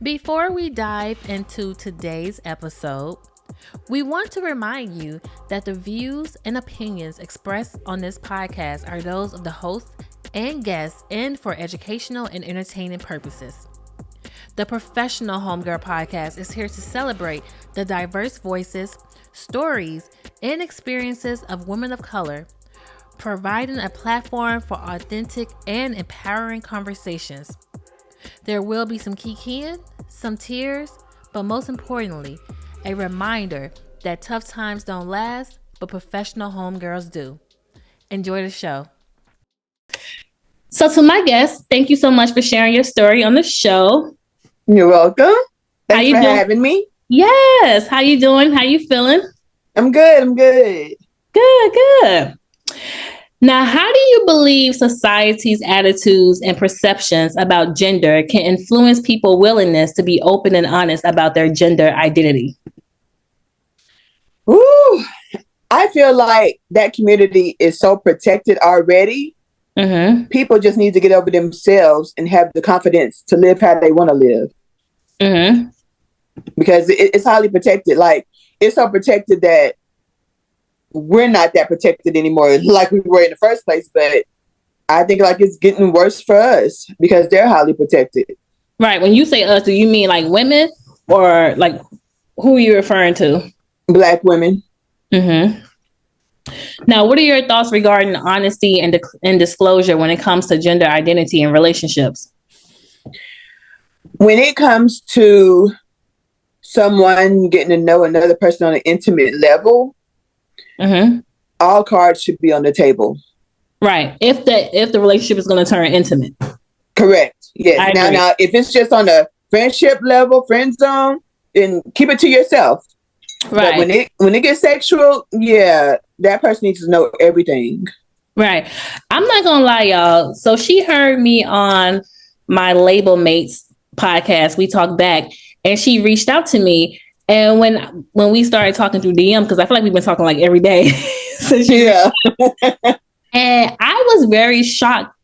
Before we dive into today's episode, we want to remind you that the views and opinions expressed on this podcast are those of the host and guests and for educational and entertaining purposes. The Professional Homegirl podcast is here to celebrate the diverse voices, stories, and experiences of women of color, providing a platform for authentic and empowering conversations. There will be some 𝐾𝐿, some tears, but most importantly, a reminder that tough times don't last, but professional homegirls do. Enjoy the show. So to my guests, thank you so much for sharing your story on the show. You're welcome. Thanks for having me. Yes. How you doing? How you feeling? I'm good. Good. Now, how do you believe society's attitudes and perceptions about gender can influence people's willingness to be open and honest about their gender identity? Ooh, I feel like that community is so protected already. Mm-hmm. People just need to get over themselves and have the confidence to live how they want to live. Mm-hmm. Because it's highly protected. Like, it's so protected that we're not that protected anymore like we were in the first place. But I think like it's getting worse for us because they're highly protected. Right. When you say us, do you mean like women or like who are you referring to? Black women. Mm-hmm. Now, what are your thoughts regarding honesty and disclosure when it comes to gender identity and relationships? When it comes to someone getting to know another person on an intimate level, mm-hmm, all cards should be on the table. Right. If the relationship is going to turn intimate. Correct. Yes. Now, if it's just on a friendship level, friend zone, then keep it to yourself. Right. But when it gets sexual, yeah, that person needs to know everything. Right. I'm not gonna lie, y'all. So she heard me on my label mates podcast. We talked back, and she reached out to me. And when we started talking through DM, because I feel like we've been talking like every day. Yeah. And I was very shocked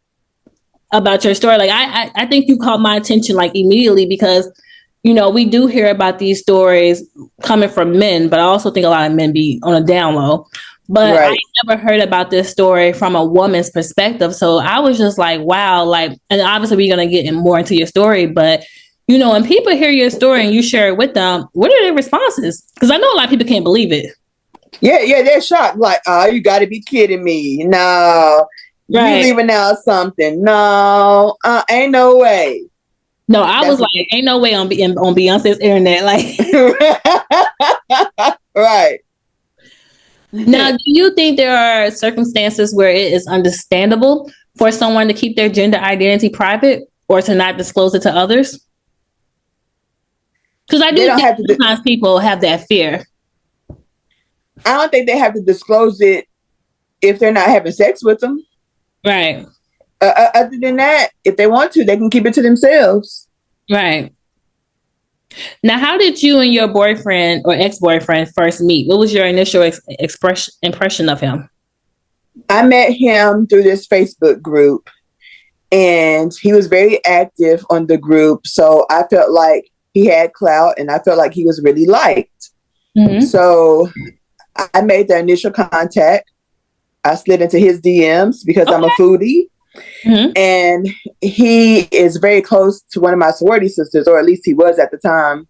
about your story. Like I think you caught my attention like immediately because, you know, we do hear about these stories coming from men, but I also think a lot of men be on a down low. But right. I never heard about this story from a woman's perspective. So I was just like, wow, like, and obviously we're going to get more into your story, but you know, when people hear your story and you share it with them, what are their responses? Because I know a lot of people can't believe it. Yeah, they're shocked. Like, oh, you got to be kidding me. No, right. You leaving out something. No, ain't no way. No, was like, ain't no way on Beyonce's internet. Like, right. Now, do you think there are circumstances where it is understandable for someone to keep their gender identity private or to not disclose it to others? Because I do think sometimes people have that fear. I don't think they have to disclose it if they're not having sex with them. Right. Other than that, if they want to, they can keep it to themselves. Right. Now, how did you and your boyfriend or ex-boyfriend first meet? What was your initial impression of him? I met him through this Facebook group, and he was very active on the group. So I felt like he had clout, and I felt like he was really liked. Mm-hmm. So I made the initial contact. I slid into his DMs because I'm a foodie. Mm-hmm. And he is very close to one of my sorority sisters, or at least he was at the time.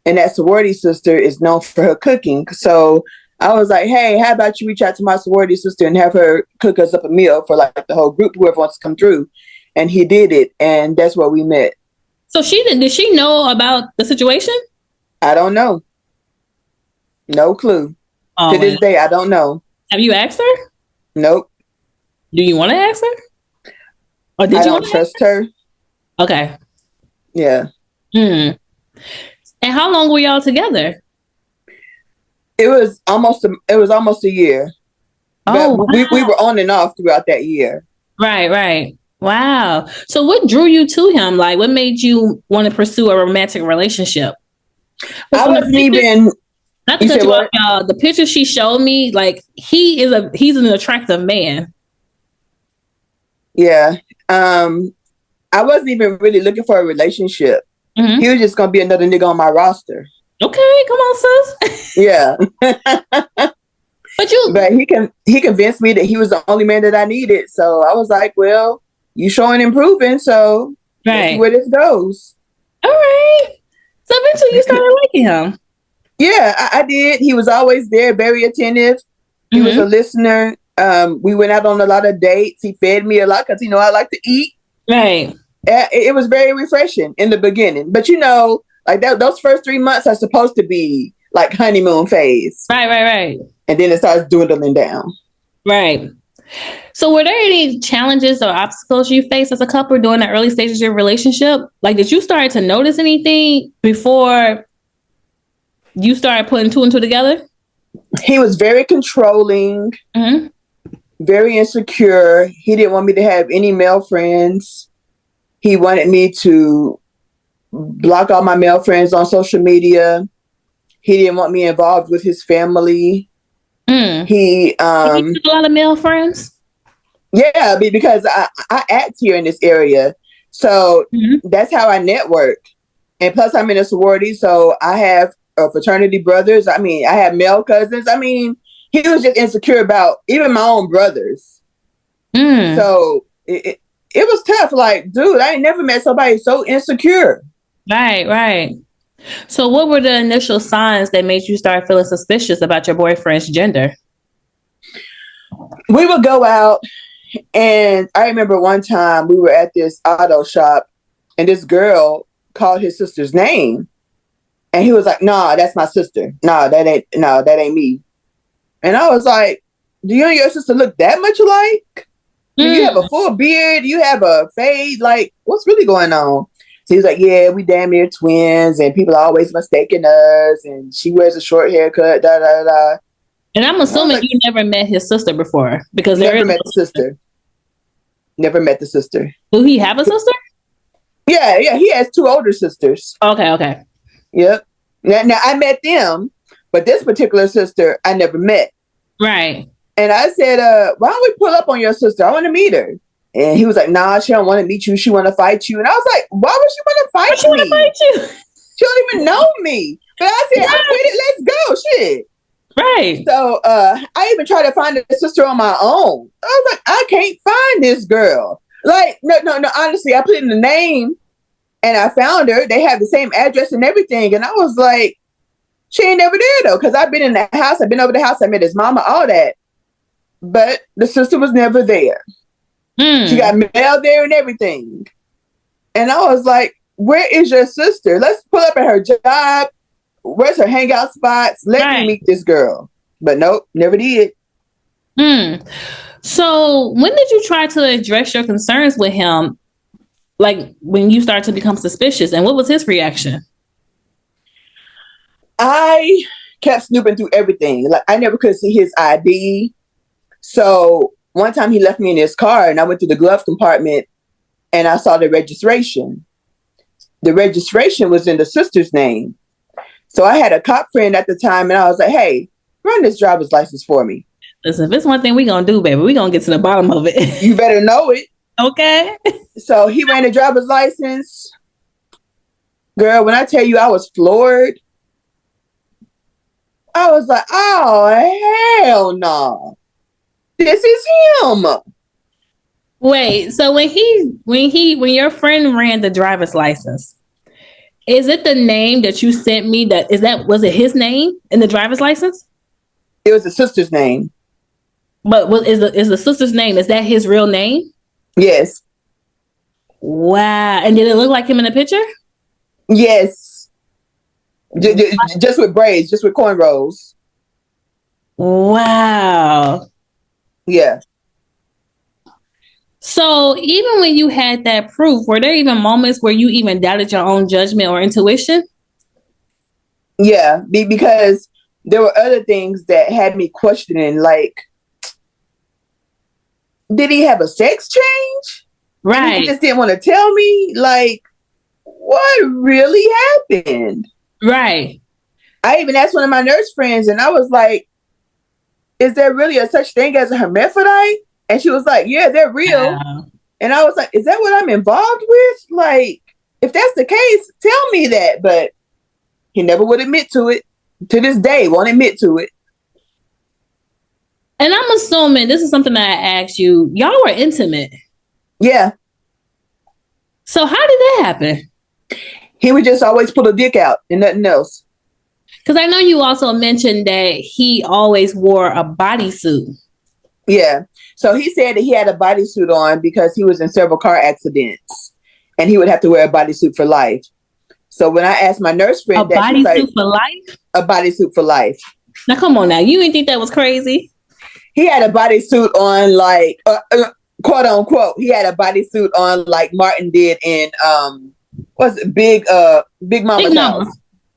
And that sorority sister is known for her cooking. So I was like, hey, how about you reach out to my sorority sister and have her cook us up a meal for like the whole group, whoever wants to come through. And he did it. And that's where we met. So did she know about the situation? I don't know. No clue. To this day, I don't know. Have you asked her? Nope. Do you want to ask her? Or I don't trust her. Okay. Yeah. And how long were y'all together? It was almost a year. Oh, wow. we were on and off throughout that year. Right. Wow. So what drew you to him? Like, what made you want to pursue a romantic relationship? I wasn't even. Not to cut you off, y'all. The picture she showed me, like he's an attractive man. Yeah. I wasn't even really looking for a relationship. He was just gonna be another nigga on my roster. Okay, come on, sis. Yeah. But he convinced me that he was the only man that I needed. So I was like, well, you showing improving, so let's see where this goes. All right. So eventually you started liking him. Yeah, I did. He was always there, very attentive. He was a listener. We went out on a lot of dates. He fed me a lot because, I like to eat. Right. It was very refreshing in the beginning. But, like those first 3 months are supposed to be like honeymoon phase. Right. And then it starts dwindling down. Right. So were there any challenges or obstacles you faced as a couple during the early stages of your relationship? Like, did you start to notice anything before you started putting two and two together? He was very controlling, very insecure. He didn't want me to have any male friends. He wanted me to block all my male friends on social media. He didn't want me involved with his family. He a lot of male friends. Yeah, because I act here in this area, so that's how I network. And plus, I'm in a sorority, so I have fraternity brothers. I have male cousins. He was just insecure about even my own brothers. So it was tough. Like, dude, I ain't never met somebody so insecure. Right. So what were the initial signs that made you start feeling suspicious about your boyfriend's gender? We would go out, and I remember one time we were at this auto shop, and this girl called his sister's name, and he was like, "Nah, that's my sister. No, that ain't me." And I was like, "Do you and your sister look that much alike? Do you have a full beard? Do you have a fade? Like, what's really going on?" So he was like, "Yeah, we damn near twins, and people are always mistaking us. And she wears a short haircut, da da da." And I'm assuming you never met his sister before, because never met the sister. Never met the sister. Do he have a sister? Yeah, he has two older sisters. Okay. Yep. Now I met them, but this particular sister I never met. Right. And I said, why don't we pull up on your sister? I want to meet her. And he was like, "Nah, she don't want to meet you. She want to fight you." And I was like, "Why would she want to fight me? She don't even know me." But I said, "I'm with it. Let's go." Shit. Right. So I even tried to find a sister on my own. I was like, I can't find this girl. Like, no. Honestly, I put in the name and I found her. They have the same address and everything. And I was like, she ain't never there though. Because I've been in the house. I've been over the house. I met his mama, all that. But the sister was never there. She got mail there and everything. And I was like, where is your sister? Let's pull up at her job. Where's her hangout spots? Let me meet this girl. But nope, never did. So when did you try to address your concerns with him? Like when you started to become suspicious, and what was his reaction? I kept snooping through everything. Like I never could see his ID. So one time he left me in his car and I went to the glove compartment and I saw the registration. The registration was in the sister's name. So I had a cop friend at the time and I was like, "Hey, run this driver's license for me." Listen, if it's one thing we gonna do, baby, we gonna get to the bottom of it. You better know it. Okay. So he ran the driver's license. Girl, when I tell you I was floored, I was like, "Oh, hell no. This is him." Wait, so when your friend ran the driver's license, is it the name that you sent me? Was it his name in the driver's license? It was the sister's name. But is the sister's name? Is that his real name? Yes. Wow. And did it look like him in the picture? Yes. Just with braids, just with cornrows. Wow. Yeah. So even when you had that proof, were there even moments where you even doubted your own judgment or intuition? Yeah, because there were other things that had me questioning, like, did he have a sex change? Right. And he just didn't want to tell me, like, what really happened? Right. I even asked one of my nurse friends and I was like, is there really a such thing as a hermaphrodite? And she was like, yeah, they're real. Wow. And I was like, is that what I'm involved with? Like, if that's the case, tell me that. But he never would admit to it. To this day, won't admit to it. And I'm assuming this is something that I asked you. Y'all were intimate. Yeah. So how did that happen? He would just always pull a dick out and nothing else. Because I know you also mentioned that he always wore a bodysuit. Yeah. So he said that he had a bodysuit on because he was in several car accidents. And he would have to wear a bodysuit for life. So when I asked my nurse friend, a bodysuit for life? A bodysuit for life. Now, come on now. You didn't think that was crazy? He had a bodysuit on, like, quote unquote. He had a bodysuit on like Martin did in, what's it, Big Mama's house.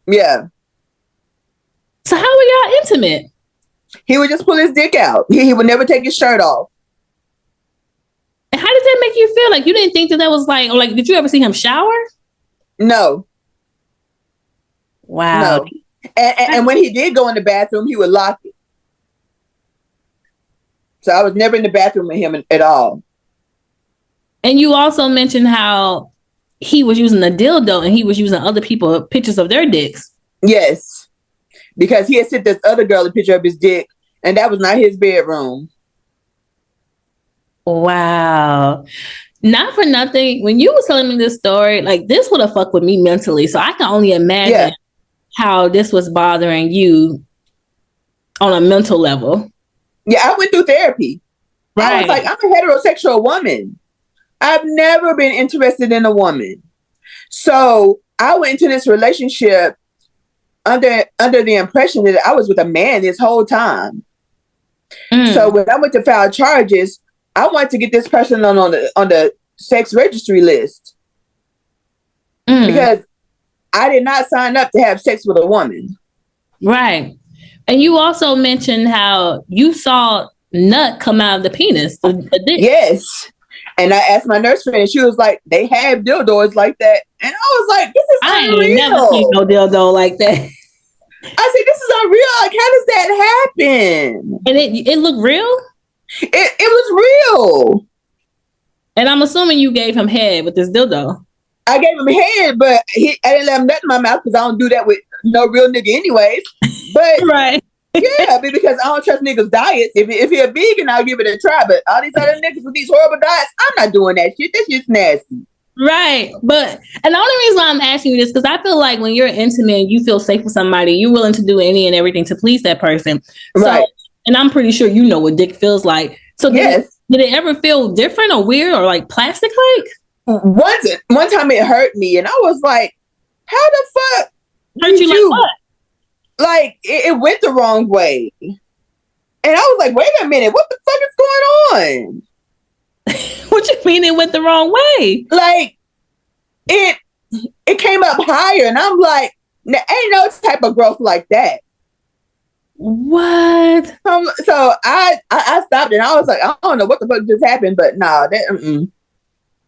Yeah. So how were y'all intimate? He would just pull his dick out. He would never take his shirt off. And how did that make you feel? Like, you didn't think that was like, did you ever see him shower? No. Wow. No. And when he did go in the bathroom, he would lock it. So I was never in the bathroom with him at all. And you also mentioned how he was using a dildo and he was using other people pictures of their dicks. Yes. Because he had sent this other girl a picture of his dick, and that was not his bedroom. Wow. Not for nothing. When you were telling me this story, like, this would have fucked with me mentally. So I can only imagine how this was bothering you on a mental level. Yeah, I went through therapy. Right. I was like, I'm a heterosexual woman. I've never been interested in a woman. So I went into this relationship under the impression that I was with a man this whole time. So when I went to file charges, I wanted to get this person on the sex registry list. Because I did not sign up to have sex with a woman. Right. And you also mentioned how you saw nut come out of the penis. The dick. Yes. And I asked my nurse friend, and she was like, they have dildos like that. And I was like, this is unreal. I ain't never seen no dildo like that. I said, this is unreal. Like, how does that happen? And it looked real? It was real. And I'm assuming you gave him head with this dildo. I gave him head, but I didn't let him nut in my mouth because I don't do that with no real nigga anyways. But right. Yeah, because I don't trust niggas' diets. If you're a vegan, I'll give it a try. But all these other niggas with these horrible diets, I'm not doing that shit. That shit's nasty. Right. And the only reason why I'm asking you this, because I feel like when you're intimate, you feel safe with somebody, you're willing to do any and everything to please that person. Right. So, and I'm pretty sure you know what dick feels like. So did it ever feel different or weird or like plastic like? One time it hurt me and I was like, how the fuck hurt you like what? Like it went the wrong way. And I was like, wait a minute, what the fuck is going on? What you mean it went the wrong way? Like it came up higher and I'm like, ain't no type of growth like that. What? So I stopped and I was like, I don't know what the fuck just happened, but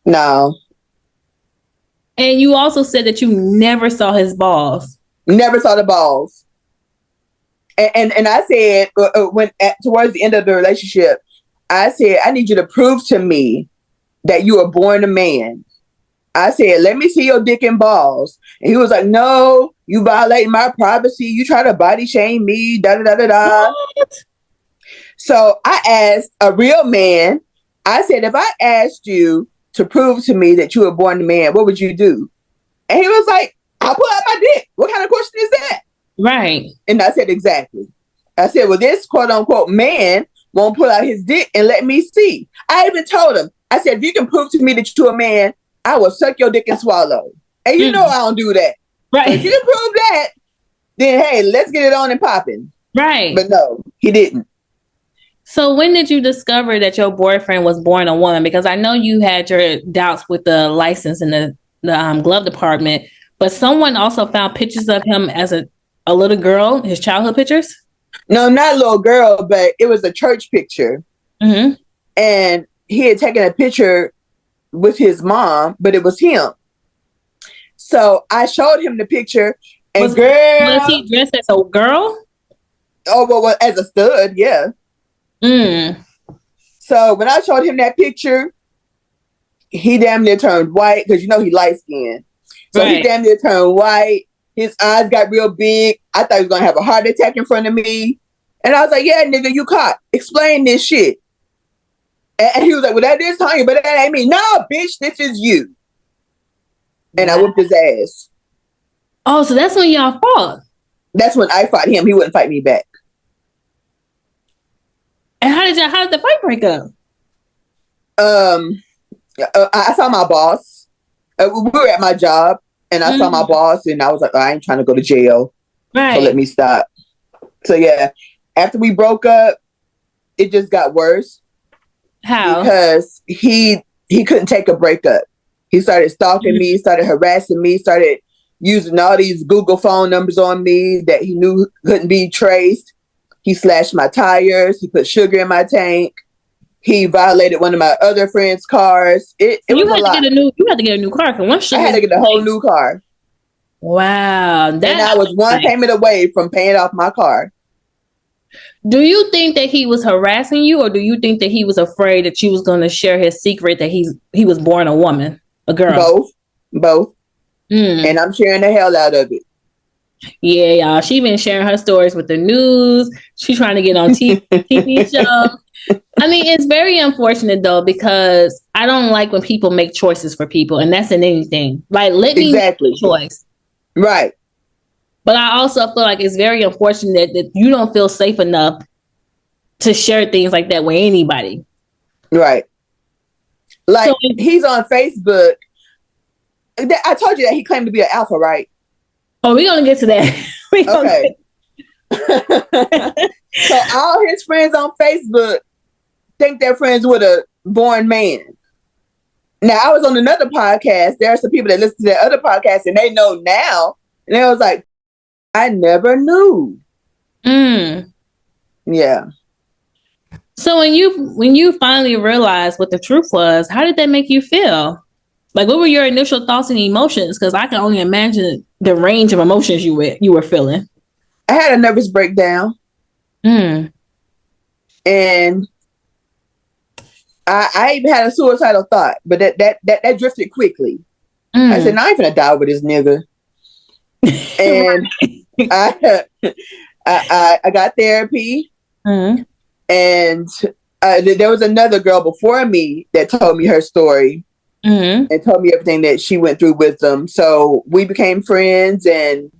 no. And you also said that you never saw his balls. Never saw the balls. And I said towards the end of the relationship, I said, I need you to prove to me that you were born a man. I said, let me see your dick and balls. And he was like, no, you violate my privacy. You try to body shame me, da-da-da-da-da. So I asked a real man, I said, if I asked you to prove to me that you were born a man, what would you do? And he was like, I'll pull out my dick. What kind of question is that? Right. And I said, exactly. I said, well, this quote unquote man won't pull out his dick and let me see. I even told him, I said, if you can prove to me that you're a man, I will suck your dick and swallow. And you know I don't do that. Right. So if you can prove that, then hey, let's get it on and popping. Right. But no, he didn't. So when did you discover that your boyfriend was born a woman? Because I know you had your doubts with the license in the glove department, but someone also found pictures of him as a little girl, his childhood pictures? No, not a little girl, but it was a church picture. Mm-hmm. And he had taken a picture with his mom, but it was him. So I showed him the picture and was he dressed as a girl? Oh, well, as a stud, yeah. So when I showed him that picture, he damn near turned white because he light skinned. So he damn near turned white. His eyes got real big. I thought he was going to have a heart attack in front of me. And I was like, yeah, nigga, you caught. Explain this shit. And he was like, well, that is Tanya, but that ain't me. No, bitch, this is you. And I whooped his ass. Oh, so that's when y'all fought. That's when I fought him. He wouldn't fight me back. And how did the fight break up? I saw my boss. We were at my job, and I saw my boss, and I was like, oh, I ain't trying to go to jail. Right. So let me stop. So yeah, after we broke up, it just got worse. How? Because he couldn't take a breakup. He started stalking me, started harassing me, started using all these Google phone numbers on me that he knew couldn't be traced. He slashed my tires. He put sugar in my tank. He violated one of my other friends' cars. It was a lot. You had to get a new car. I had to get a whole new car. Wow. And I was one payment away from paying off my car. Do you think that he was harassing you, or do you think that he was afraid that you was going to share his secret that he was born a woman, a girl? Both. And I'm sharing the hell out of it. Yeah, y'all. She been sharing her stories with the news. She's trying to get on TV shows. I mean, it's very unfortunate though, because I don't like when people make choices for people, and that's in anything. Like, let me make a choice. Right. But I also feel like it's very unfortunate that you don't feel safe enough to share things like that with anybody. Right. Like, so, he's on Facebook. I told you that he claimed to be an alpha, right? Oh, we're going to get to that. Okay. So all his friends on Facebook think they're friends with a born man. Now, I was on another podcast. There are some people that listen to that other podcast and they know now. And they was like, I never knew. Yeah. So when you finally realized what the truth was, how did that make you feel? Like, what were your initial thoughts and emotions? Because I can only imagine the range of emotions you were feeling. I had a nervous breakdown. And I even had a suicidal thought, but that drifted quickly. I said, I ain't gonna die with this nigga. And I got therapy. And there was another girl before me that told me her story. And told me everything that she went through with them. So we became friends, and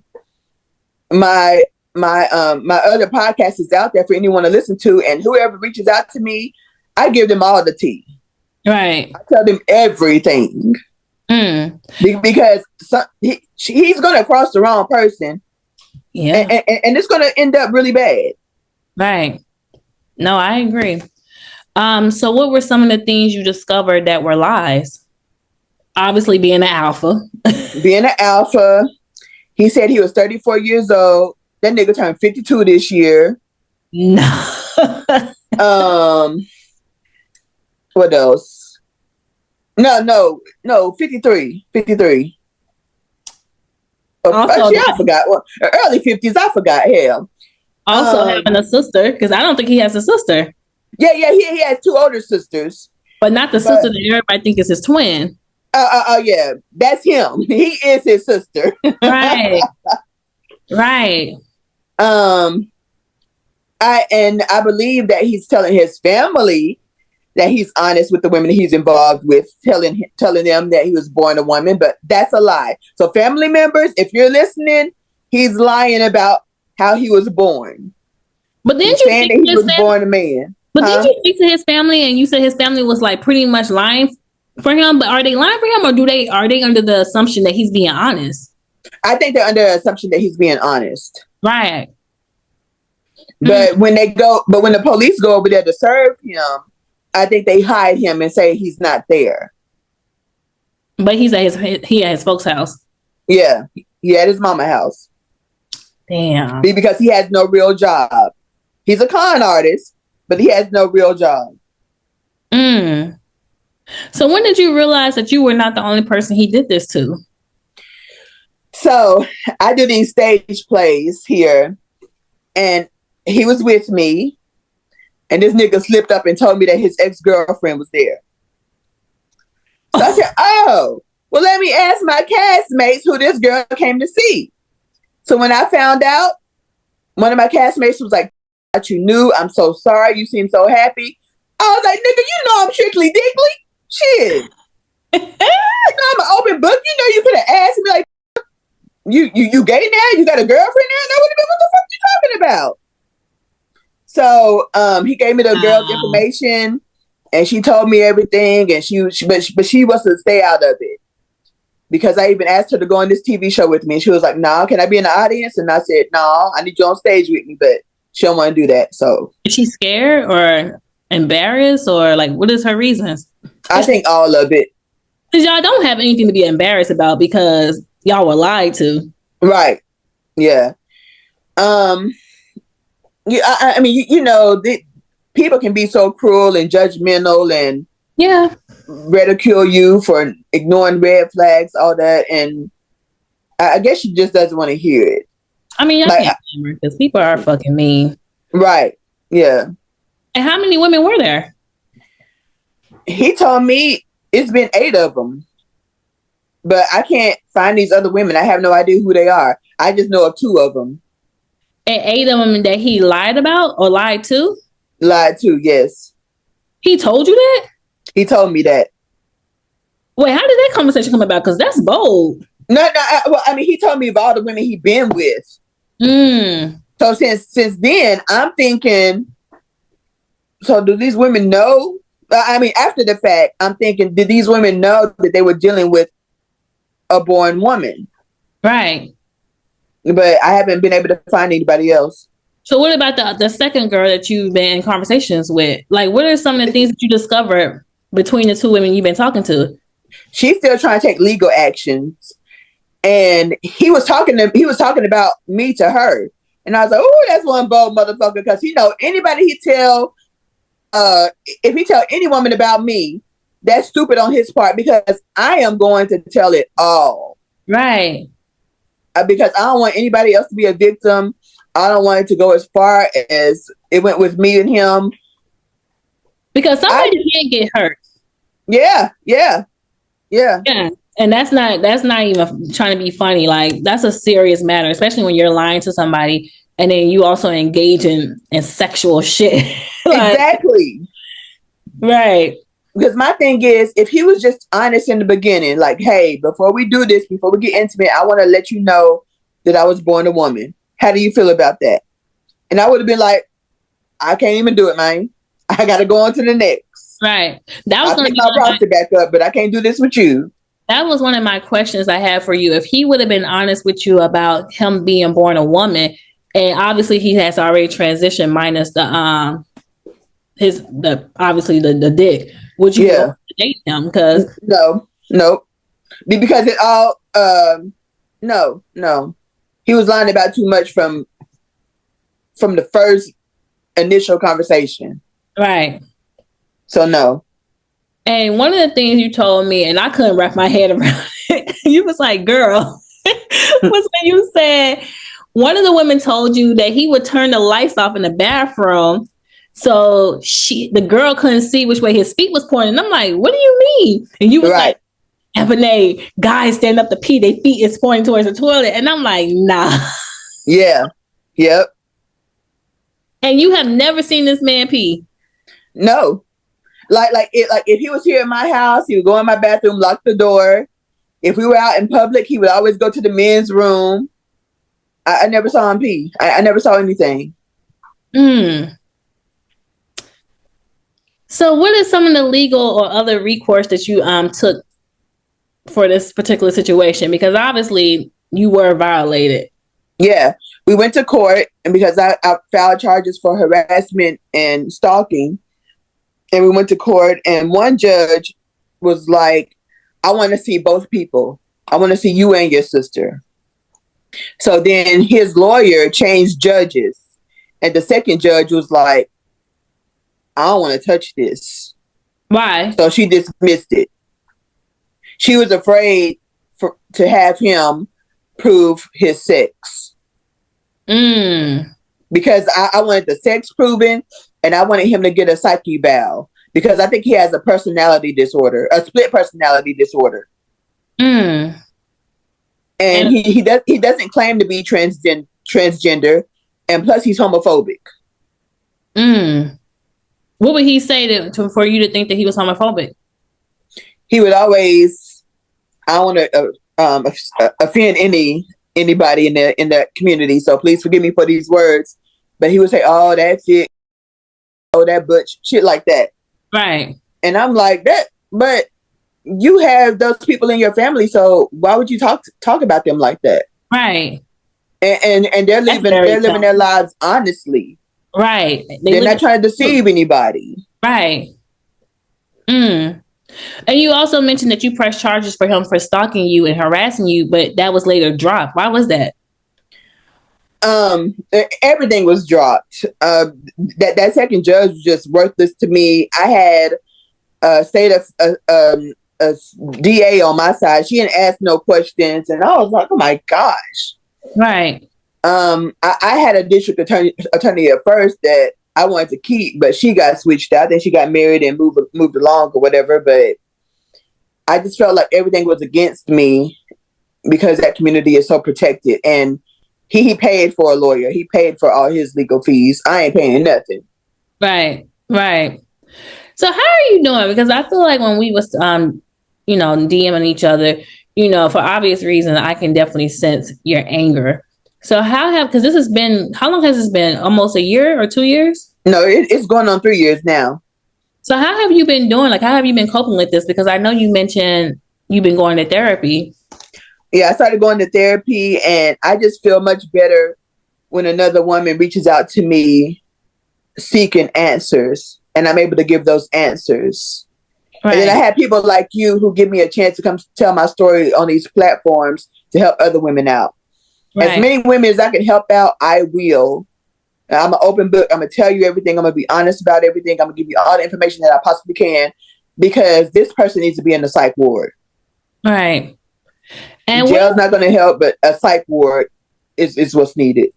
my other podcast is out there for anyone to listen to, and whoever reaches out to me, I give them all the tea. Right. I tell them everything. Because he's going to cross the wrong person. Yeah. And it's going to end up really bad. Right. No, I agree. So what were some of the things you discovered that were lies? Obviously being an alpha. Being an alpha. He said he was 34 years old. That nigga turned 52 this year. No. What else? No, 53. 53. Actually, I forgot. Well, early 50s, I forgot. Hell. Also having a sister, because I don't think he has a sister. Yeah, he has two older sisters. But not the sister that everybody think is his twin. Yeah, that's him. He is his sister. Right. Right. I believe that he's telling his family that he's honest with the women he's involved with, telling them that he was born a woman, but that's a lie. So family members, if you're listening, he's lying about how he was born. But then he's saying that he was born a man. But did you speak to his family and you said his family was like pretty much lying for him? But are they lying for him, or are they under the assumption that he's being honest? I think they're under the assumption that he's being honest. Right. But when the police go over there to serve him, I think they hide him and say he's not there. But he at his folks' house. Yeah, he at his mama's house. Damn. Because he has no real job. He's a con artist, but he has no real job. So when did you realize that you were not the only person he did this to? So I do these stage plays here, and he was with me, and this nigga slipped up and told me that his ex-girlfriend was there. So I said, oh, well, let me ask my castmates who this girl came to see. So when I found out, one of my castmates was like, you knew, I'm so sorry. You seem so happy. I was like, nigga, you know I'm strictly dickly. Shit. You know I'm an open book. You know you could have asked me like, you gay now? You got a girlfriend now? That would have been what the fuck you talking about. So he gave me the girl's information and she told me everything and but she wants to stay out of it. Because I even asked her to go on this TV show with me. And she was like, nah, can I be in the audience? And I said, no, I need you on stage with me. But she don't want to do that. So is she scared or embarrassed or like, what is her reasons? I think all of it. Because y'all don't have anything to be embarrassed about because y'all were lied to. Right. Yeah. Yeah, I mean, you know, people can be so cruel and judgmental and ridicule you for ignoring red flags, all that, and I guess she just doesn't want to hear it. I mean, y'all can't remember because people are fucking mean, right? Yeah. And how many women were there? He told me it's been 8 of them, but I can't find these other women. I have no idea who they are. I just know of 2 of them. And 8 of them that he lied about or lied to? Lied to, yes. He told you that? He told me that. Wait, how did that conversation come about? Because that's bold. No, well, I mean, he told me of all the women he'd been with. So since then, I'm thinking, so do these women know? I mean, after the fact, I'm thinking, did these women know that they were dealing with a born woman? Right. But I haven't been able to find anybody else. So what about the second girl that you've been in conversations with? Like, what are some of the things that you discovered between the 2 women you've been talking to? She's still trying to take legal actions. And he was talking about me to her. And I was like, oh, that's one bold motherfucker. Because, you know, anybody if he tell any woman about me, that's stupid on his part because I am going to tell it all. Right. Because I don't want anybody else to be a victim. I don't want it to go as far as it went with me and him. Because somebody can get hurt. Yeah. And that's not even trying to be funny. Like, that's a serious matter, especially when you're lying to somebody and then you also engage in sexual shit. Like, exactly. Right. Because my thing is, if he was just honest in the beginning, like, hey, before we do this, before we get intimate, I want to let you know that I was born a woman. How do you feel about that? And I would have been like, I can't even do it, man. I got to go on to the next. Right. That was going to be my roster back up, but I can't do this with you. That was one of my questions I had for you. If he would have been honest with you about him being born a woman, and obviously he has already transitioned minus the obviously the dick, would you go date him? Because no, because it all no. He was lying about too much from the first initial conversation. Right. So no. And one of the things you told me, and I couldn't wrap my head around it, you was like, girl, was when you said one of the women told you that he would turn the lights off in the bathroom so the girl couldn't see which way his feet was pointing. And I'm like, what do you mean? And you was like, Ebony, guys stand up to pee, their feet is pointing towards the toilet. And I'm like, nah. Yeah. Yep. And you have never seen this man pee? No. Like if he was here in my house, he would go in my bathroom, lock the door. If we were out in public, he would always go to the men's room. I never saw him pee. I never saw anything. So what is some of the legal or other recourse that you took for this particular situation? Because obviously you were violated. Yeah. We went to court, and because I filed charges for harassment and stalking, and we went to court, and one judge was like, I want to see both people. I want to see you and your sister. So then his lawyer changed judges, and the second judge was like, I don't want to touch this. Why? So she dismissed it. She was afraid to have him prove his sex. Because I wanted the sex proven, and I wanted him to get a psyche eval, because I think he has a personality disorder, a split personality disorder. Mm. And he doesn't claim to be transgender, and plus he's homophobic. Mm. What would he say for you to think that he was homophobic? He would always, I don't want to offend anybody in the community, so please forgive me for these words. But he would say, "Oh, that fit, oh that butch," shit like that. Right. And I'm like that, but you have those people in your family, so why would you talk about them like that? Right. And they're living their lives honestly. Right. They're not trying to deceive anybody. Right. Mm. And you also mentioned that you pressed charges for him for stalking you and harassing you, but that was later dropped. Why was that? Everything was dropped. That second judge was just worthless to me. I had a DA on my side. She didn't ask no questions, and I was like, oh my gosh. Right. I had a district attorney at first that I wanted to keep, but she got switched out. Then she got married and moved along or whatever. But I just felt like everything was against me because that community is so protected. And he paid for a lawyer. He paid for all his legal fees. I ain't paying nothing. Right. Right. So how are you doing? Because I feel like when we was, DMing each other, for obvious reasons, I can definitely sense your anger. So because this has been, how long has this been? Almost a year or 2 years? No, it's going on 3 years now. So how have you been doing? Like, how have you been coping with this? Because I know you mentioned you've been going to therapy. Yeah, I started going to therapy, and I just feel much better when another woman reaches out to me seeking answers, and I'm able to give those answers. Right. And then I have people like you who give me a chance to come tell my story on these platforms to help other women out. Right. As many women as I can help out, I will. I'm an open book. I'm going to tell you everything. I'm going to be honest about everything. I'm going to give you all the information that I possibly can, because this person needs to be in the psych ward. Right. And jail's not going to help, but a psych ward is what's needed.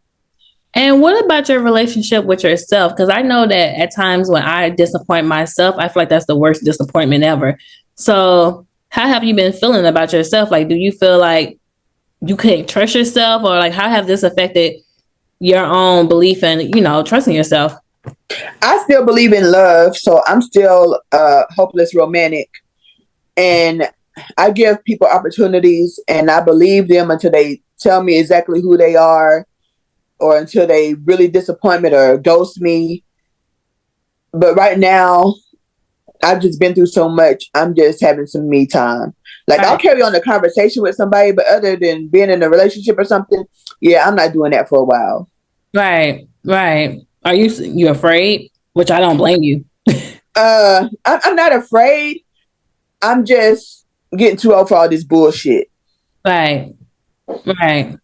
And what about your relationship with yourself? Because I know that at times when I disappoint myself, I feel like that's the worst disappointment ever. So how have you been feeling about yourself? Like, do you feel like you can't trust yourself, or like how have this affected your own belief in, trusting yourself? I still believe in love. So I'm still hopeless romantic, and I give people opportunities, and I believe them until they tell me exactly who they are, or until they really disappoint me or ghost me. But right now, I've just been through so much. I'm just having some me time. Like, I'll carry on the conversation with somebody, but other than being in a relationship or something, yeah, I'm not doing that for a while. Right, right. Are you afraid? Which I don't blame you. I'm not afraid. I'm just getting too old for all this bullshit. Right, right.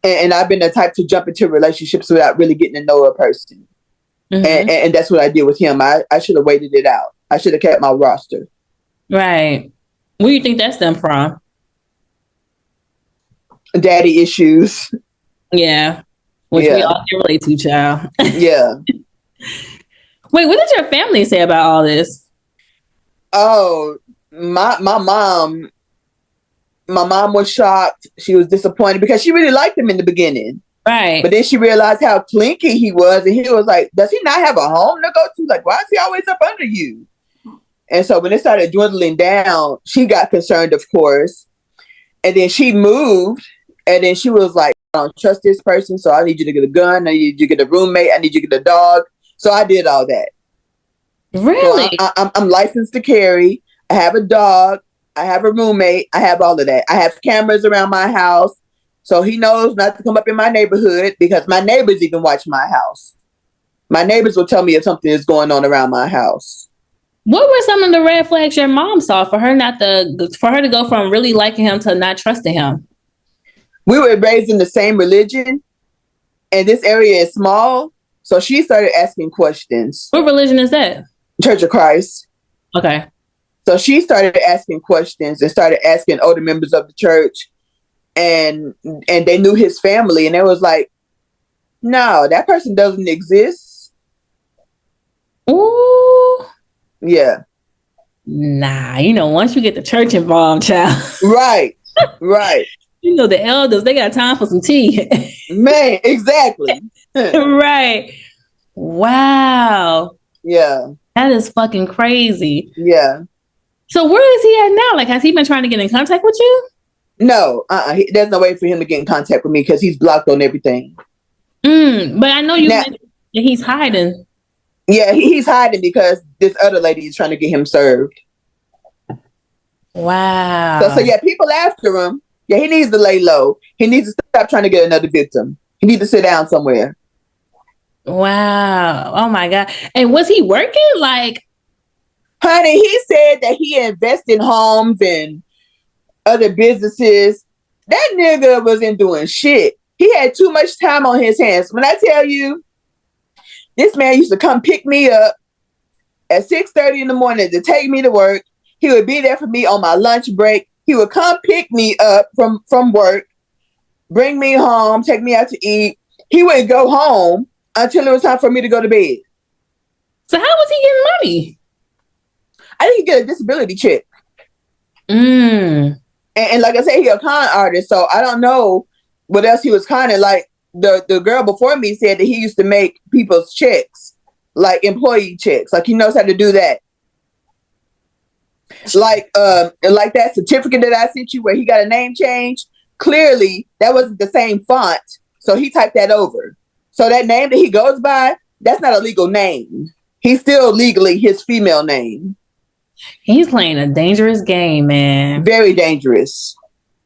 And I've been the type to jump into relationships without really getting to know a person. Mm-hmm. And that's what I did with him. I should have waited it out. I should have kept my roster. Right. Where do you think that stemmed from? Daddy issues. Yeah. Which we all can relate to, child. Yeah. Wait, what did your family say about all this? Oh, my mom was shocked. She was disappointed because she really liked him in the beginning. Right. But then she realized how clinky he was. And he was like, does he not have a home to go to? Like, why is he always up under you? And so when it started dwindling down, she got concerned, of course. And then she moved. And then she was like, I don't trust this person. So I need you to get a gun. I need you to get a roommate. I need you to get a dog. So I did all that. Really? So I'm licensed to carry. I have a dog. I have a roommate. I have all of that. I have cameras around my house. So he knows not to come up in my neighborhood, because my neighbors even watch my house. My neighbors will tell me if something is going on around my house. What were some of the red flags your mom saw for her to go from really liking him to not trusting him? We were raised in the same religion, and this area is small. So she started asking questions. What religion is that? Church of Christ. Okay. So she started asking questions and started asking older members of the church, and they knew his family, and they was like, no, that person doesn't exist. Ooh. Yeah. Nah, once you get the church involved, child. Right. Right. The elders, they got time for some tea. Man, exactly. Right. Wow. Yeah. That is fucking crazy. Yeah. So where is he at now? Like, has he been trying to get in contact with you? No, there's no way for him to get in contact with me because he's blocked on everything. But I know you mentioned that he's hiding. Yeah, he's hiding because this other lady is trying to get him served. Wow. So yeah, people after him. Yeah, he needs to lay low. He needs to stop trying to get another victim. He needs to sit down somewhere. Wow. Oh my God. And was he working? Like, honey, he said that he invests in homes and other businesses. That nigga wasn't doing shit. He had too much time on his hands. When I tell you, this man used to come pick me up at 6:30 in the morning to take me to work. He would be there for me on my lunch break. He would come pick me up from work, bring me home, take me out to eat. He would go home until it was time for me to go to bed. So how was he getting money? I didn't get a disability check. And like I said, he a con artist, so I don't know what else he was conning. Like the girl before me said that he used to make people's checks, like employee checks. Like he knows how to do that. Like that certificate that I sent you where he got a name change. Clearly, that wasn't the same font, so he typed that over. So that name that he goes by, that's not a legal name. He's still legally his female name. He's playing a dangerous game, man. Very dangerous.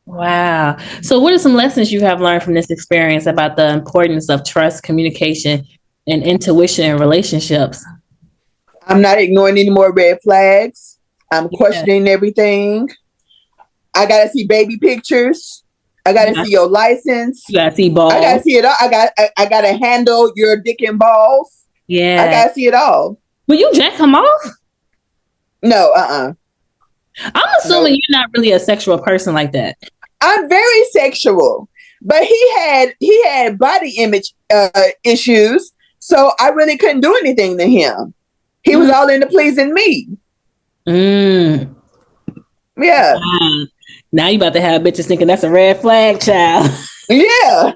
Wow. So what are some lessons you have learned from this experience about the importance of trust, communication, and intuition in relationships? I'm not ignoring any more red flags. I'm questioning everything. I got to see baby pictures. I got to see your license. You got to see balls. I got to see it all. I got to handle your dick and balls. Yeah. I got to see it all. Will you jack him off? No, I'm assuming you're not really a sexual person like that. I'm very sexual, but he had body image issues, so I really couldn't do anything to him. He was all into pleasing me. Yeah. Now you about to have bitches thinking that's a red flag, child. Yeah.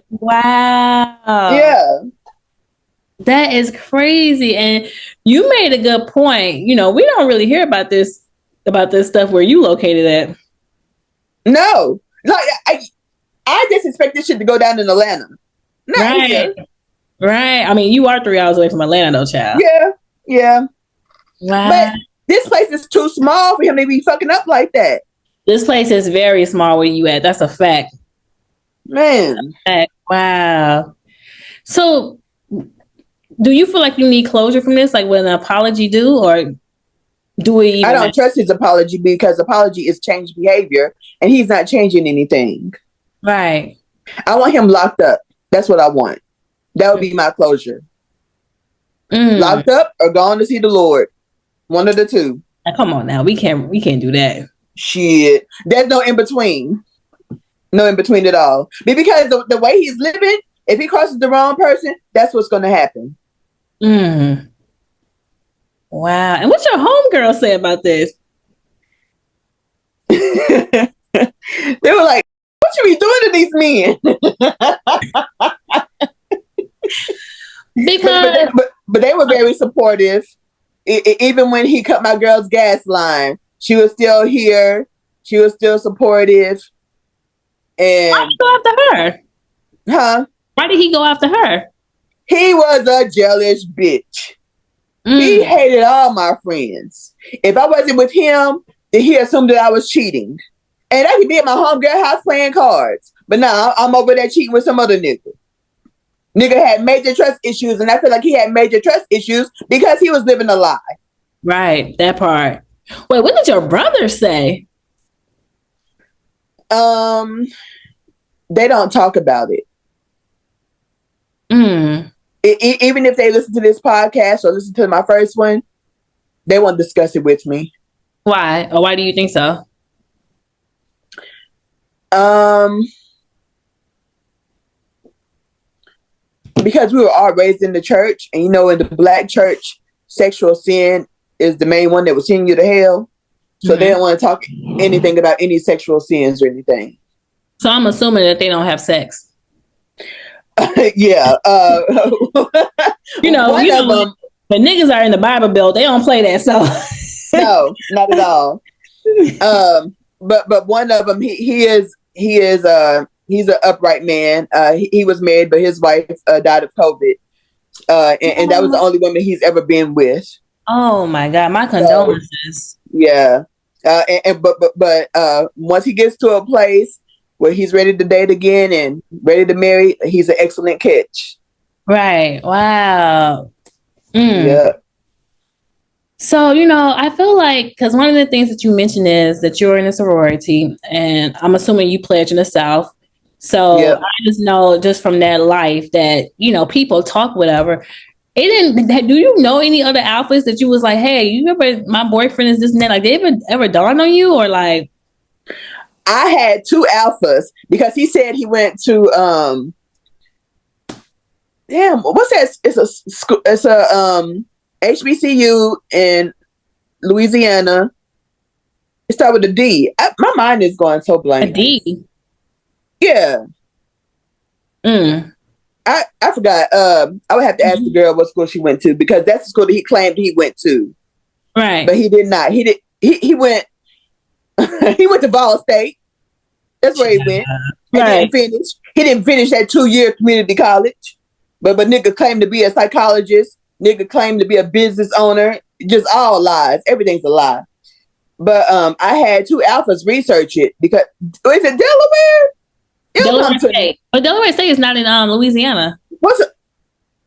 Wow. Yeah. That is crazy. And you made a good point. We don't really hear about this stuff where you located at. No. Like I just expect this shit to go down in Atlanta. Right. Here. Right. I mean, you are 3 hours away from Atlanta though, child. Yeah. Yeah. Wow. But this place is too small for him to be fucking up like that. This place is very small where you at. That's a fact. Man. Wow. So do you feel like you need closure from this? Like, will an apology do, or do we even... I don't trust his apology because apology is changed behavior and he's not changing anything. Right. I want him locked up. That's what I want. That would be my closure. Locked up or gone to see the Lord. One of the two. Now, come on now. We can't do that. Shit. There's no in between. No in between at all. But because the way he's living, if he crosses the wrong person, that's what's going to happen. Wow. And what's your homegirl say about this? They were like, what you be doing to these men? Because but they were very supportive. Even when he cut my girl's gas line, she was still here. She was still supportive. And why did he go after her? Huh? Why did he go after her? He was a jealous bitch. He hated all my friends. If I wasn't with him, then he assumed that I was cheating. And I could be at my homegirl house playing cards. But now I'm over there cheating with some other nigga. Nigga had major trust issues, and I feel like he had major trust issues because he was living a lie. Right, that part. Wait, what did your brother say? They don't talk about it. Even if they listen to this podcast or listen to my first one, they won't discuss it with me. Why? Or why do you think so? Because we were all raised in the church, and in the Black church, sexual sin is the main one that will send you to hell. So they don't want to talk anything about any sexual sins or anything. So I'm assuming that they don't have sex. Yeah. You know, them, the niggas are in the Bible Belt. They don't play that. So no, not at all. But one of them, he's an upright man. He was married, but his wife died of COVID. And that was the only woman he's ever been with. Oh my God, my condolences. So, yeah. But once he gets to a place where he's ready to date again and ready to marry, he's an excellent catch. Right. Wow. Yeah. So, you know, I feel like, because one of the things that you mentioned is that you're in a sorority, and I'm assuming you pledge in the South. So I just know just from that life that, you know, people talk, whatever. Do you know any other alphas that you was like, hey, you remember my boyfriend is this and that? Like, they ever dawned on you, or like? I had two alphas because he said he went to what's that? It's a HBCU in Louisiana. It started with a D. My mind is going so blank. A D. Yeah. I forgot. I would have to ask the girl what school she went to, because that's the school that he claimed he went to. Right. But he did not. He went he went to Ball State. That's where he went. Right. He didn't finish that 2-year community college. But nigga claimed to be a psychologist. Nigga claimed to be a business owner. Just all lies. Everything's a lie. But I had two alphas research it because is it Delaware? Delaware State. But Delaware State is not in Louisiana. What's it?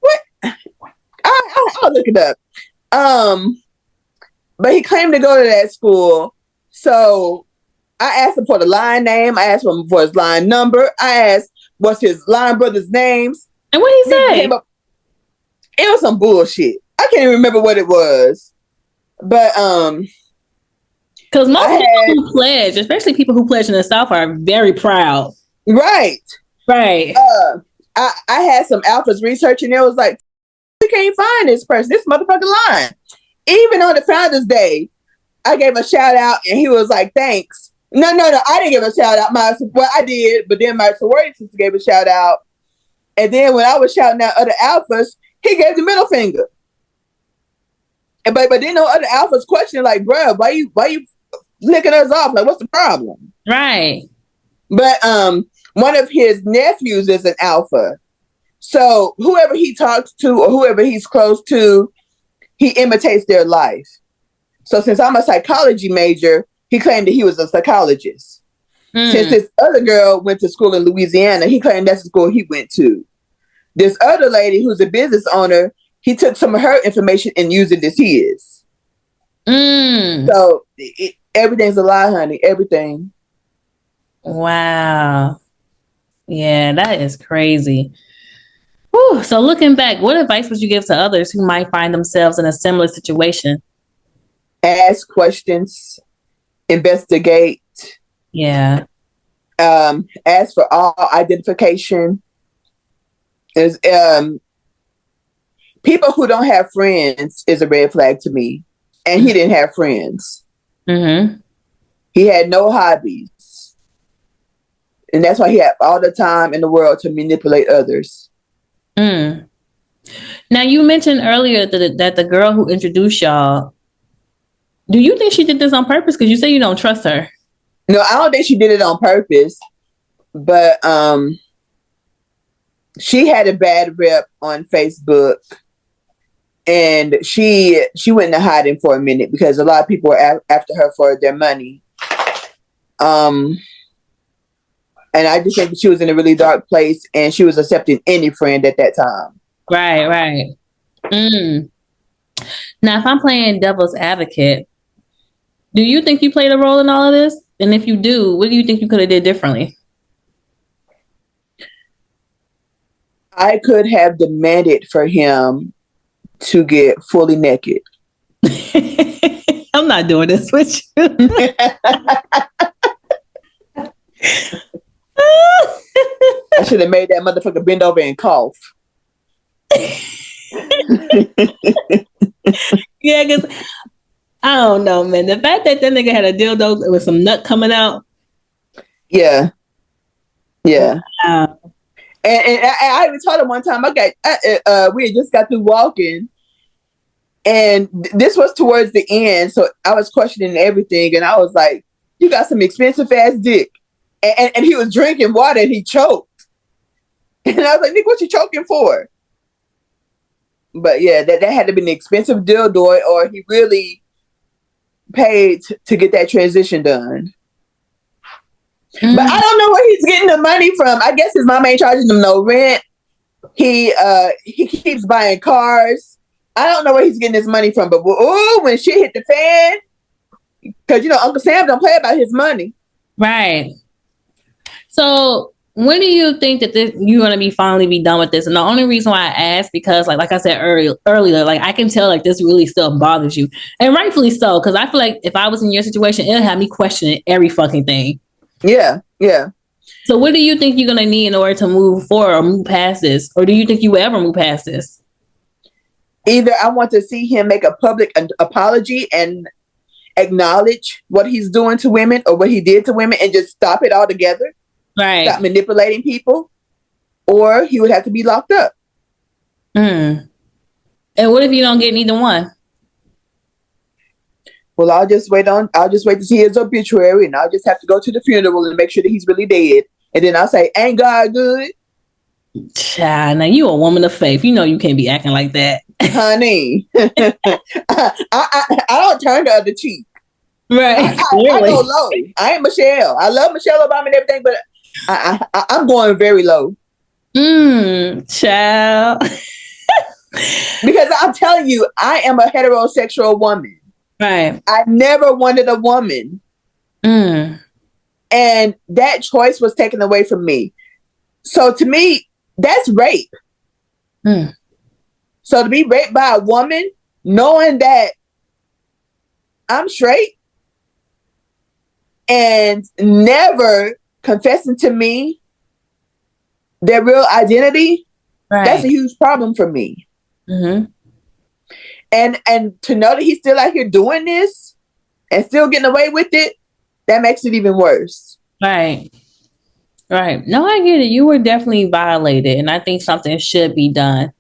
What? I'll look it up. But he claimed to go to that school. So I asked him for the line name. I asked him for his line number. I asked what's his line brother's names. And what he said? It was some bullshit. I can't even remember what it was. But because most people who pledge, especially people who pledge in the South, are very proud. Right. Right. I had some alphas researching. It was like, we can't find this person. This motherfucking line. Even on the Founders Day, I gave a shout out, and he was like, "Thanks." No, I didn't give a shout out. I did, but then my sorority sister gave a shout out, and then when I was shouting out other alphas, he gave the middle finger. And but then no other alphas questioned, like, "Bruh, why you licking us off? Like, what's the problem?" Right. But one of his nephews is an alpha. So whoever he talks to or whoever he's close to, he imitates their life. So since I'm a psychology major, he claimed that he was a psychologist. Since this other girl went to school in Louisiana, he claimed that's the school he went to. This other lady who's a business owner, he took some of her information and used it as his. So everything's a lie, honey. Everything. Wow. Yeah, that is crazy. Whew. So looking back, what advice would you give to others who might find themselves in a similar situation? Ask questions, investigate. Yeah. Ask for all identification. Is people who don't have friends is a red flag to me. And he didn't have friends. He had no hobbies. And that's why he had all the time in the world to manipulate others. Now, you mentioned earlier that the girl who introduced y'all, do you think she did this on purpose? Because you say you don't trust her. No, I don't think she did it on purpose. But she had a bad rep on Facebook. And she went into hiding for a minute because a lot of people were after her for their money. And I just think she was in a really dark place, and she was accepting any friend at that time. Right. Now, if I'm playing devil's advocate, do you think you played a role in all of this? And if you do, what do you think you could have did differently? I could have demanded for him to get fully naked. I'm not doing this with you. I should have made that motherfucker bend over and cough. Yeah, because I don't know, man. The fact that nigga had a dildo with some nut coming out. Yeah. Yeah. Wow. And I even told him one time, we had just got through walking, and this was towards the end, so I was questioning everything, and I was like, "You got some expensive ass dick," and he was drinking water and he choked, and I was like, "Nick, what you choking for?" But yeah, that had to be an expensive dildo, or he really paid to get that transition done. But I don't know where he's getting the money from. I guess his mom ain't charging him no rent. He keeps buying cars. I don't know where he's getting his money from. But when shit hit the fan, because Uncle Sam don't play about his money. Right. So when do you think that you're gonna finally be done with this? And the only reason why I asked, because like I said earlier, like I can tell like this really still bothers you, and rightfully so. Because I feel like if I was in your situation, it'll have me questioning every fucking thing. Yeah, yeah. So what do you think you're going to need in order to move forward or move past this? Or do you think you will ever move past this? Either I want to see him make a public apology and acknowledge what he's doing to women or what he did to women and just stop it altogether. Right. Stop manipulating people. Or he would have to be locked up. And what if you don't get neither one? Well, I'll just wait to see his obituary, and I'll just have to go to the funeral and make sure that he's really dead. And then I'll say, "Ain't God good?" Child, now you a woman of faith. You know you can't be acting like that. Honey. I don't turn the other cheek. Right. I go low. I ain't Michelle. I love Michelle Obama and everything, but I'm going very low. Child. Because I'm telling you, I am a heterosexual woman. Right. I never wanted a woman. And that choice was taken away from me. So to me, that's rape. So to be raped by a woman, knowing that I'm straight and never confessing to me their real identity, that's a huge problem for me. And to know that he's still out here doing this and still getting away with it, that makes it even worse. Right. No, I get it. You were definitely violated, and I think something should be done.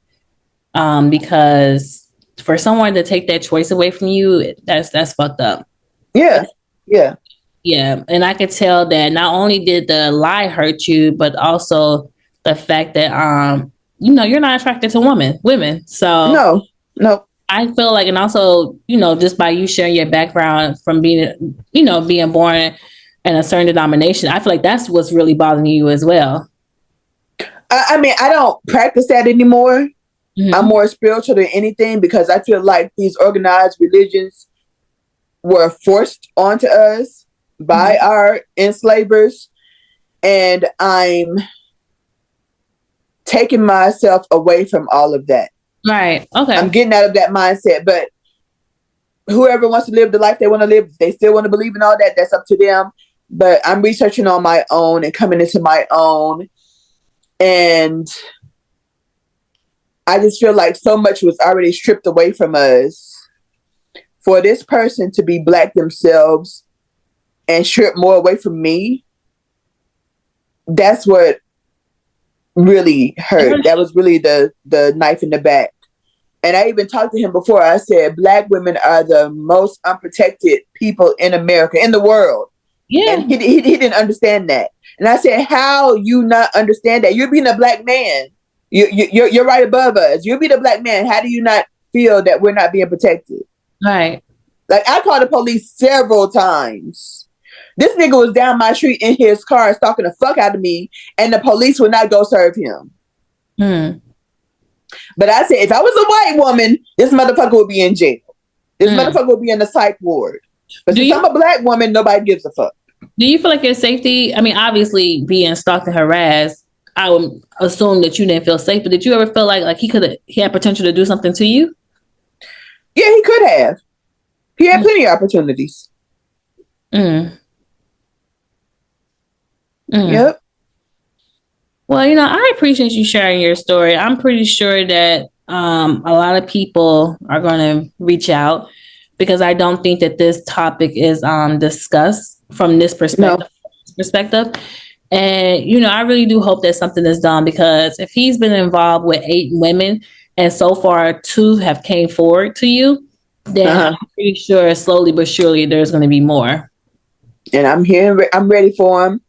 Because for someone to take that choice away from you, that's fucked up. Yeah. And I could tell that not only did the lie hurt you, but also the fact that you're not attracted to women. So no. I feel like, and also, just by you sharing your background from being, being born in a certain denomination, I feel like that's what's really bothering you as well. I mean, I don't practice that anymore. I'm more spiritual than anything because I feel like these organized religions were forced onto us by our enslavers. And I'm taking myself away from all of that. Right. Okay. I'm getting out of that mindset, but whoever wants to live the life they want to live, if they still want to believe in all that, that's up to them. But I'm researching on my own and coming into my own. And I just feel like so much was already stripped away from us for this person to be Black themselves and strip more away from me. That's what really hurt. That was really the knife in the back. And I even talked to him before. I said, Black women are the most unprotected people in America, in the world. Yeah. And he didn't understand that. And I said, how you not understand that? You're being a Black man. You're right above us. You'll be the Black man. How do you not feel that we're not being protected? Right. Like, I called the police several times. This nigga was down my street in his car stalking the fuck out of me, and the police would not go serve him. But I said, if I was a white woman, this motherfucker would be in jail. This motherfucker would be in the psych ward. But since I'm a Black woman, nobody gives a fuck. Do you feel like your safety, I mean, obviously being stalked and harassed, I would assume that you didn't feel safe, but did you ever feel like he had potential to do something to you? Yeah, he could have. He had plenty of opportunities. Yep. Well, I appreciate you sharing your story. I'm pretty sure that A lot of people are going to reach out because I don't think that this topic is discussed from this perspective. And, you know, I really do hope that something is done, because if he's been involved with 8 women and so far 2 have came forward to you, then I'm pretty sure slowly but surely there's going to be more. And I'm ready for him.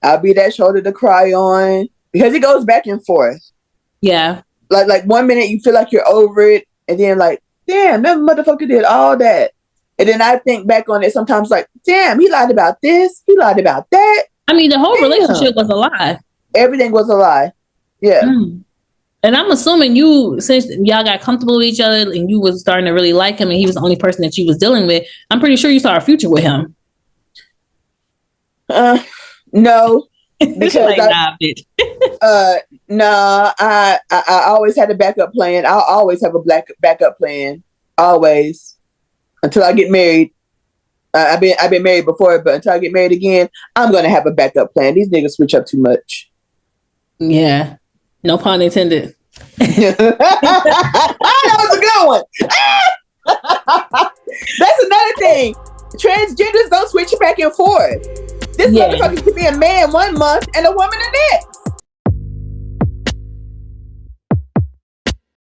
I'll be that shoulder to cry on, because it goes back and forth. Yeah. Like 1 minute you feel like you're over it, and then like, damn, that motherfucker did all that. And then I think back on it sometimes like, damn, he lied about this, he lied about that. I mean, the whole relationship was a lie. Everything was a lie. Yeah. And I'm assuming since y'all got comfortable with each other and you was starting to really like him and he was the only person that you was dealing with, I'm pretty sure you saw a future with him. No. Because like, nah, bitch. I always had a backup plan. I'll always have a backup plan. Always. Until I get married. I've been married before, but until I get married again, I'm gonna have a backup plan. These niggas switch up too much. Yeah. No pun intended. That was a good one. That's another thing. Transgenders don't switch back and forth. This motherfucker could be a man 1 month and a woman the next.